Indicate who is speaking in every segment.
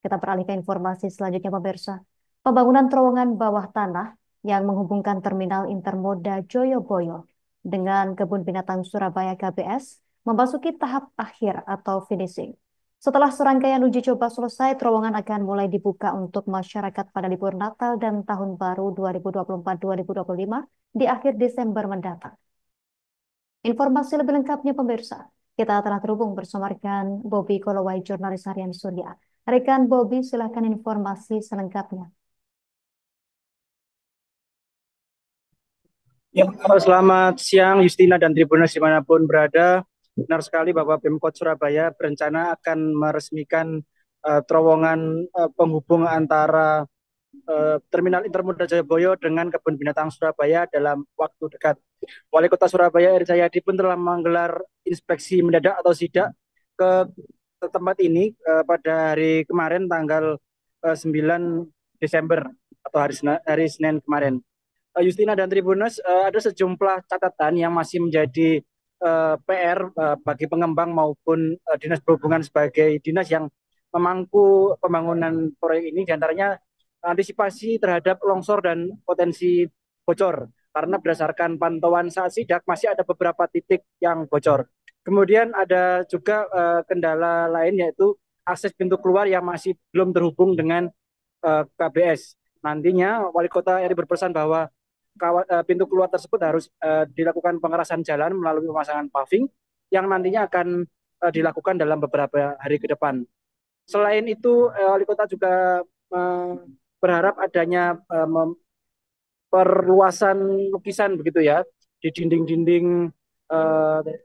Speaker 1: Kita beralih ke informasi selanjutnya, pemirsa. Pembangunan terowongan bawah tanah yang menghubungkan Terminal Intermoda Joyoboyo dengan Kebun Binatang Surabaya KBS memasuki tahap akhir atau finishing. Setelah serangkaian uji coba selesai, terowongan akan mulai dibuka untuk masyarakat pada libur Natal dan Tahun Baru 2024-2025 di akhir Desember mendatang. Informasi lebih lengkapnya, pemirsa, kita telah terhubung bersama rekan Bobby Kolowai, jurnalis harian Surya. Rekan Bobby, silakan informasi selengkapnya.
Speaker 2: Ya, selamat siang Justina dan Tribuners dimanapun berada. Benar sekali bahwa Pemkot Surabaya berencana akan meresmikan terowongan penghubung antara Terminal Intermoda Joyoboyo dengan Kebun Binatang Surabaya dalam waktu dekat. Wali Kota Surabaya Eri Cahyadi pun telah menggelar inspeksi mendadak atau sidak ke tempat ini pada hari kemarin tanggal 9 Desember atau hari Senin kemarin. Justina dan Tribuners, ada sejumlah catatan yang masih menjadi PR bagi pengembang maupun dinas perhubungan sebagai dinas yang memangku pembangunan proyek ini, diantaranya antisipasi terhadap longsor dan potensi bocor. Karena berdasarkan pantauan saat sidak masih ada beberapa titik yang bocor. Kemudian ada juga kendala lain, yaitu akses pintu keluar yang masih belum terhubung dengan KBS. Nantinya Wali Kota Eri berpesan bahwa pintu keluar tersebut harus dilakukan pengerasan jalan melalui pemasangan paving yang nantinya akan dilakukan dalam beberapa hari ke depan. Selain itu, Wali Kota juga berharap adanya perluasan lukisan begitu ya di dinding-dinding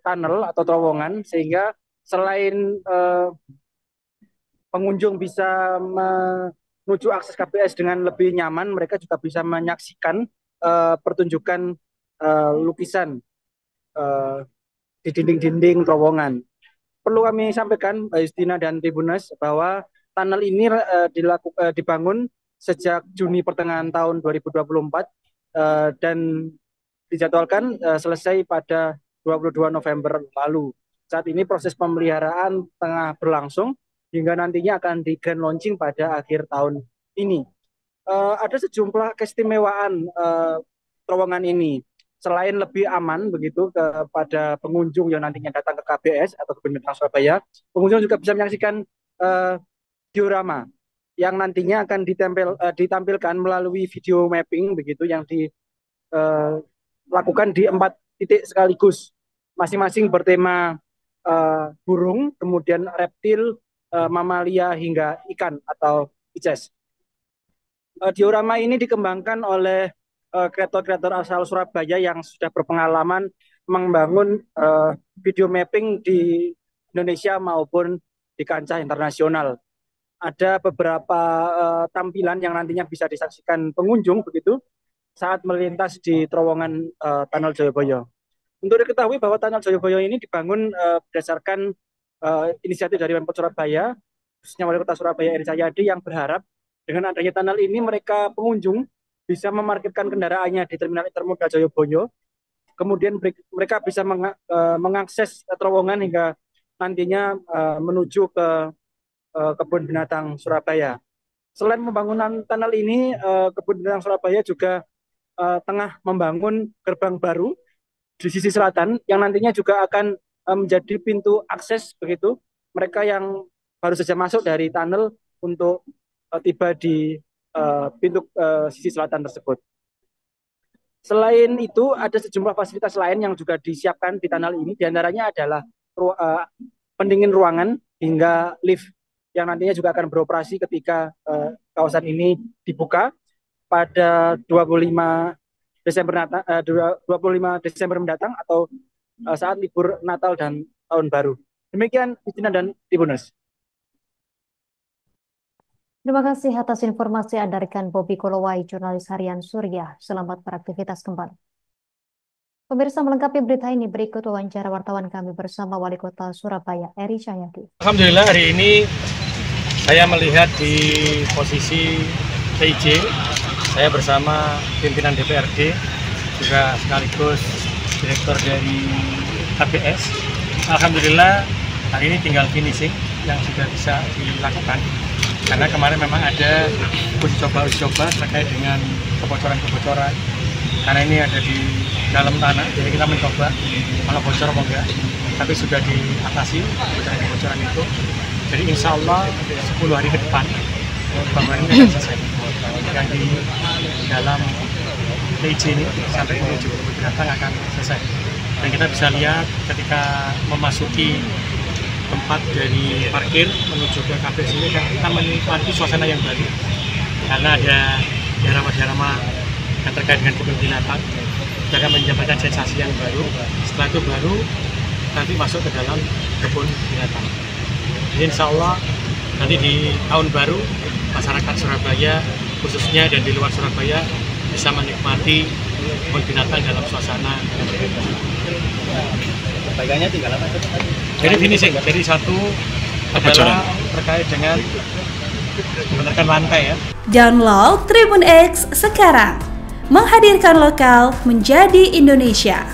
Speaker 2: tunnel atau terowongan, sehingga selain pengunjung bisa menuju akses KBS dengan lebih nyaman, mereka juga bisa menyaksikan pertunjukan lukisan di dinding-dinding terowongan. Perlu kami sampaikan, Mbak Justina dan Tribuners, bahwa tunnel ini dibangun sejak Juni pertengahan tahun 2024 dan dijadwalkan selesai pada 22 November lalu. Saat ini proses pemeliharaan tengah berlangsung hingga nantinya akan di grand launching pada akhir tahun ini. Ada sejumlah keistimewaan terowongan ini. Selain lebih aman begitu kepada pengunjung yang nantinya datang ke KBS atau Kebun Binatang Surabaya, pengunjung juga bisa menyaksikan diorama yang nantinya akan ditampilkan melalui video mapping begitu, yang dilakukan di 4 titik sekaligus, masing-masing bertema burung, kemudian reptil, mamalia hingga ikan atau ices. Diorama ini dikembangkan oleh kreator-kreator asal Surabaya yang sudah berpengalaman membangun video mapping di Indonesia maupun di kancah internasional. Ada beberapa tampilan yang nantinya bisa disaksikan pengunjung begitu saat melintas di terowongan Tunnel Joyoboyo. Untuk diketahui bahwa Tunnel Joyoboyo ini dibangun berdasarkan inisiatif dari Pemkot Surabaya, khususnya Wali Kota Surabaya Eri Cahyadi, yang berharap dengan adanya tunnel ini pengunjung bisa memarkirkan kendaraannya di Terminal Intermoda Joyoboyo. Kemudian mereka bisa mengakses terowongan hingga nantinya menuju ke Kebun Binatang Surabaya. Selain pembangunan tunnel ini, Kebun Binatang Surabaya juga tengah membangun gerbang baru di sisi selatan yang nantinya juga akan menjadi pintu akses begitu mereka yang baru saja masuk dari tunnel untuk tiba di pintu sisi selatan tersebut. Selain itu, ada sejumlah fasilitas lain yang juga disiapkan di tunnel ini, diantaranya adalah pendingin ruangan hingga lift yang nantinya juga akan beroperasi ketika kawasan ini dibuka pada 25 Desember mendatang atau saat libur Natal dan Tahun Baru. Demikian Justina dan Tribuners.
Speaker 1: Terima kasih atas informasi Anda, rekan Bobby Kolowai, jurnalis harian Surya. Selamat beraktivitas kembali. Pemirsa, melengkapi berita ini berikut wawancara wartawan kami bersama Wali Kota Surabaya Eri Cahyadi.
Speaker 3: Alhamdulillah hari ini saya melihat di posisi PIJ, saya bersama pimpinan DPRD juga sekaligus direktur dari KBS. Alhamdulillah hari ini tinggal finishing yang sudah bisa dilakukan. Karena kemarin memang ada uji coba terkait dengan kebocoran. Karena ini ada di dalam tanah, jadi kita mencoba kalau bocor mau enggak. Tapi sudah diatasi kebocoran itu. Jadi insya Allah 10 hari ke depan bangunan ini akan selesai. Yang di dalam TIJ ini sampai menuju kebun binatang akan selesai. Dan kita bisa lihat ketika memasuki tempat dari parkir menuju ke kafe sini, kan kita menikmati suasana yang baru. Karena ada diorama yang terkait dengan kebun binatang, kita akan menyampaikan sensasi yang baru. Setelah itu baru nanti masuk ke dalam kebun binatang. Jadi insya Allah nanti di tahun baru masyarakat Surabaya khususnya dan di luar Surabaya bisa menikmati kebun binatang dalam suasana yang berbeda.
Speaker 2: Perbaikannya tinggal apa?
Speaker 3: Jadi finishing, jadi satu adalah terkait dengan membenarkan lantai ya.
Speaker 4: Download Tribun X sekarang, menghadirkan lokal menjadi Indonesia.